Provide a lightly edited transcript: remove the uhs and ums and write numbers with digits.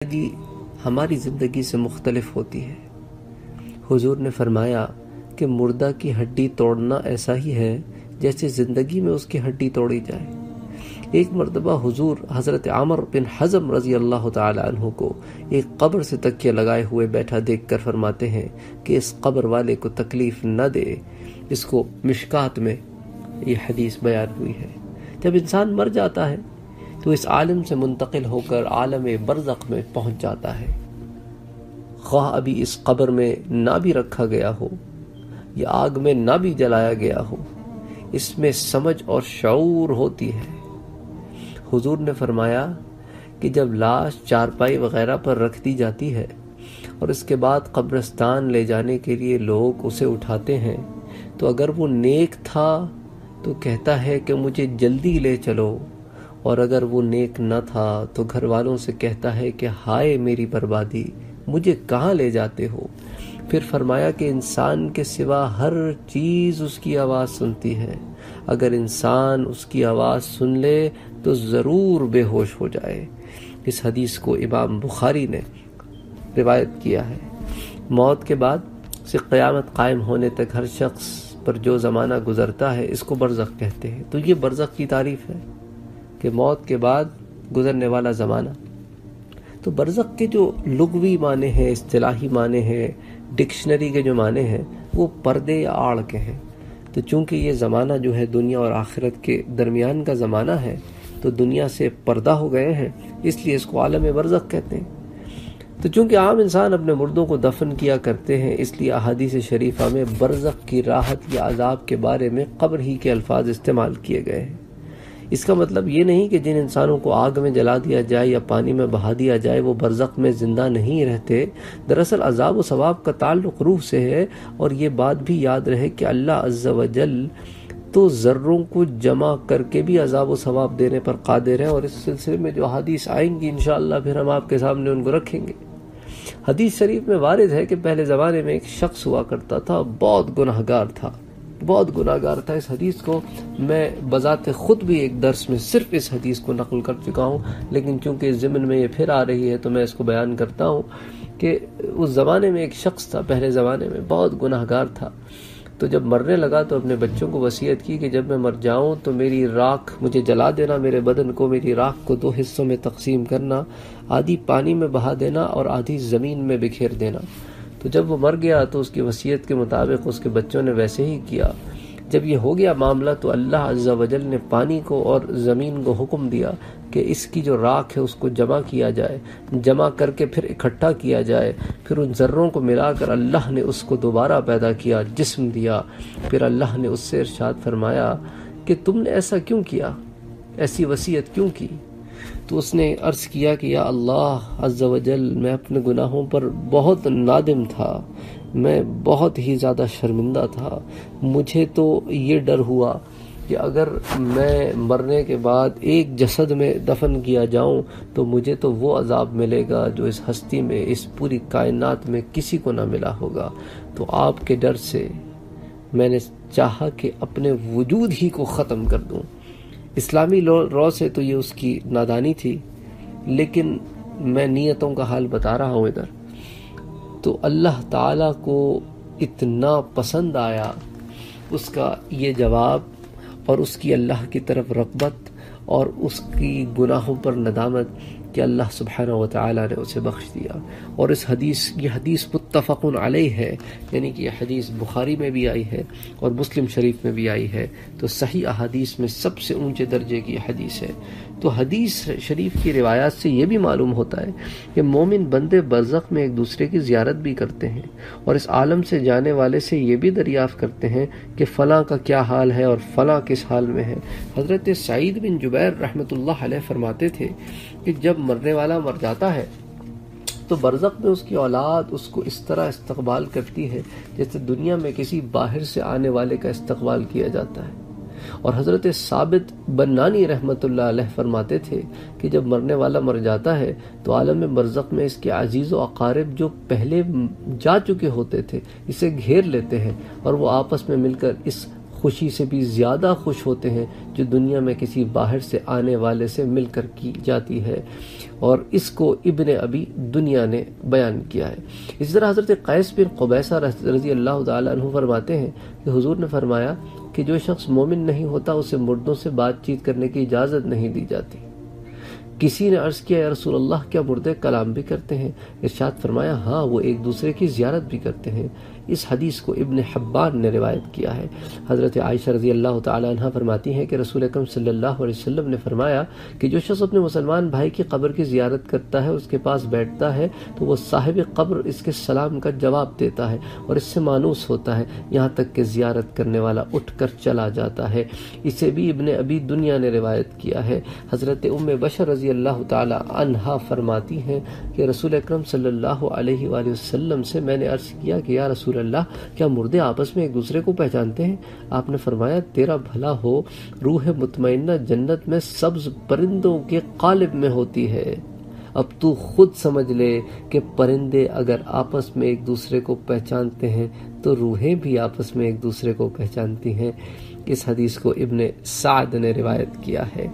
زندگی ہماری زندگی سے مختلف ہوتی ہے۔ حضور نے فرمایا کہ مردہ کی ہڈی توڑنا ایسا ہی ہے جیسے زندگی میں اس کی ہڈی توڑی جائے۔ ایک مرتبہ حضور حضرت عامر بن حزم رضی اللہ تعالی عنہ کو ایک قبر سے تکیہ لگائے ہوئے بیٹھا دیکھ کر فرماتے ہیں کہ اس قبر والے کو تکلیف نہ دے۔ اس کو مشکات میں یہ حدیث بیان ہوئی ہے۔ جب انسان مر جاتا ہے تو اس عالم سے منتقل ہو کر عالم برزخ میں پہنچ جاتا ہے۔ خواہ ابھی اس قبر میں نہ بھی رکھا گیا ہو یا آگ میں نہ بھی جلایا گیا ہو، اس میں سمجھ اور شعور ہوتی ہے۔ حضور نے فرمایا کہ جب لاش چارپائی وغیرہ پر رکھ دی جاتی ہے اور اس کے بعد قبرستان لے جانے کے لیے لوگ اسے اٹھاتے ہیں تو اگر وہ نیک تھا تو کہتا ہے کہ مجھے جلدی لے چلو، اور اگر وہ نیک نہ تھا تو گھر والوں سے کہتا ہے کہ ہائے میری بربادی، مجھے کہاں لے جاتے ہو۔ پھر فرمایا کہ انسان کے سوا ہر چیز اس کی آواز سنتی ہے، اگر انسان اس کی آواز سن لے تو ضرور بے ہوش ہو جائے۔ اس حدیث کو امام بخاری نے روایت کیا ہے۔ موت کے بعد سے قیامت قائم ہونے تک ہر شخص پر جو زمانہ گزرتا ہے اس کو برزخ کہتے ہیں۔ تو یہ برزخ کی تعریف ہے کہ موت کے بعد گزرنے والا زمانہ۔ تو برزخ کے جو لغوی معنی ہیں، اصطلاحی معنی ہیں، ڈکشنری کے جو معنی ہیں، وہ پردے یا آڑ کے ہیں۔ تو چونکہ یہ زمانہ جو ہے دنیا اور آخرت کے درمیان کا زمانہ ہے، تو دنیا سے پردہ ہو گئے ہیں، اس لیے اس کو عالم برزخ کہتے ہیں۔ تو چونکہ عام انسان اپنے مردوں کو دفن کیا کرتے ہیں، اس لیے احادیث شریفہ میں برزخ کی راحت یا عذاب کے بارے میں قبر ہی کے الفاظ استعمال کیے گئے ہیں۔ اس کا مطلب یہ نہیں کہ جن انسانوں کو آگ میں جلا دیا جائے یا پانی میں بہا دیا جائے وہ برزخ میں زندہ نہیں رہتے۔ دراصل عذاب و ثواب کا تعلق روح سے ہے، اور یہ بات بھی یاد رہے کہ اللہ عز و جل تو ذروں کو جمع کر کے بھی عذاب و ثواب دینے پر قادر ہے، اور اس سلسلے میں جو حدیث آئیں گی انشاءاللہ پھر ہم آپ کے سامنے ان کو رکھیں گے۔ حدیث شریف میں وارد ہے کہ پہلے زمانے میں ایک شخص ہوا کرتا تھا، بہت گناہگار تھا، بہت گناہگار تھا۔ اس حدیث کو میں بذات خود بھی ایک درس میں صرف اس حدیث کو نقل کر چکا ہوں، لیکن چونکہ ضمن میں یہ پھر آ رہی ہے تو میں اس کو بیان کرتا ہوں کہ اس زمانے میں ایک شخص تھا، پہلے زمانے میں بہت گناہگار تھا۔ تو جب مرنے لگا تو اپنے بچوں کو وصیت کی کہ جب میں مر جاؤں تو میری راکھ مجھے جلا دینا، میرے بدن کو، میری راکھ کو 2 حصوں میں تقسیم کرنا، آدھی پانی میں بہا دینا اور آدھی زمین میں بکھیر دینا۔ تو جب وہ مر گیا تو اس کی وصیت کے مطابق اس کے بچوں نے ویسے ہی کیا۔ جب یہ ہو گیا معاملہ تو اللہ عز و جل نے پانی کو اور زمین کو حکم دیا کہ اس کی جو راکھ ہے اس کو جمع کیا جائے، جمع کر کے پھر اکٹھا کیا جائے، پھر ان ذروں کو ملا کر اللہ نے اس کو دوبارہ پیدا کیا، جسم دیا۔ پھر اللہ نے اس سے ارشاد فرمایا کہ تم نے ایسا کیوں کیا، ایسی وصیت کیوں کی؟ تو اس نے عرض کیا کہ یا اللہ عز و جل، میں اپنے گناہوں پر بہت نادم تھا، میں بہت ہی زیادہ شرمندہ تھا۔ مجھے تو یہ ڈر ہوا کہ اگر میں مرنے کے بعد ایک جسد میں دفن کیا جاؤں تو مجھے تو وہ عذاب ملے گا جو اس ہستی میں، اس پوری کائنات میں کسی کو نہ ملا ہوگا۔ تو آپ کے ڈر سے میں نے چاہا کہ اپنے وجود ہی کو ختم کر دوں۔ اسلامی رو سے تو یہ اس کی نادانی تھی، لیکن میں نیتوں کا حال بتا رہا ہوں ادھر۔ تو اللہ تعالیٰ کو اتنا پسند آیا اس کا یہ جواب، اور اس کی اللہ کی طرف رغبت اور اس کی گناہوں پر ندامت کہ اللہ سبحانہ و تعالیٰ نے اسے بخش دیا۔ اور یہ حدیث متفق علیہ ہے، یعنی کہ یہ حدیث بخاری میں بھی آئی ہے اور مسلم شریف میں بھی آئی ہے، تو صحیح احادیث میں سب سے اونچے درجے کی حدیث ہے۔ تو حدیث شریف کی روایات سے یہ بھی معلوم ہوتا ہے کہ مومن بندے برزخ میں ایک دوسرے کی زیارت بھی کرتے ہیں، اور اس عالم سے جانے والے سے یہ بھی دریافت کرتے ہیں کہ فلاں کا کیا حال ہے اور فلاں کس حال میں ہے۔ حضرت سعید بن جبیر رحمۃ اللہ علیہ فرماتے تھے کہ جب مرنے والا مر جاتا ہے تو برزخ میں اس کی اولاد اس کو اس طرح استقبال کرتی ہے جیسے دنیا میں کسی باہر سے آنے والے کا استقبال کیا جاتا ہے۔ اور حضرت ثابت بنانی رحمۃ اللہ علیہ فرماتے تھے کہ جب مرنے والا مر جاتا ہے تو عالم برزخ میں اس کے عزیز و اقارب جو پہلے جا چکے ہوتے تھے اسے گھیر لیتے ہیں، اور وہ آپس میں مل کر اس خوشی سے بھی زیادہ خوش ہوتے ہیں جو دنیا میں کسی باہر سے آنے والے سے مل کر کی جاتی ہے، اور اس کو ابن ابی دنیا نے بیان کیا ہے۔ اسی طرح حضرت قیس بن قبیصہ رضی اللہ تعالیٰ عنہ فرماتے ہیں کہ حضور نے فرمایا کہ جو شخص مومن نہیں ہوتا اسے مردوں سے بات چیت کرنے کی اجازت نہیں دی جاتی۔ کسی نے عرض کیا یا رسول اللہ کیا مردے کلام بھی کرتے ہیں؟ ارشاد فرمایا ہاں، وہ ایک دوسرے کی زیارت بھی کرتے ہیں۔ اس حدیث کو ابن حبان نے روایت کیا ہے۔ حضرت عائشہ رضی اللہ تعالیٰ عنہ فرماتی ہیں کہ رسول اکرم صلی اللہ علیہ وسلم نے فرمایا کہ جو شخص اپنے مسلمان بھائی کی قبر کی زیارت کرتا ہے، اس کے پاس بیٹھتا ہے تو وہ صاحب قبر اس کے سلام کا جواب دیتا ہے اور اس سے مانوس ہوتا ہے، یہاں تک کہ زیارت کرنے والا اٹھ کر چلا جاتا ہے۔ اسے بھی ابن ابی دنیا نے روایت کیا ہے۔ حضرت ام بشر رضی اللہ تعالی عنہا فرماتی ہیں کہ رسول اکرم صلی اللہ علیہ وآلہ وسلم سے میں نے عرض کیا کہ یا رسول اللہ کیا مردے آپس میں ایک دوسرے کو پہچانتے ہیں؟ آپ نے فرمایا تیرا بھلا ہو، روح مطمئنہ جنت میں سبز پرندوں کے قالب میں ہوتی ہے۔ اب تو خود سمجھ لے کہ پرندے اگر آپس میں ایک دوسرے کو پہچانتے ہیں تو روحیں بھی آپس میں ایک دوسرے کو پہچانتی ہیں۔ اس حدیث کو ابن سعد نے روایت کیا ہے۔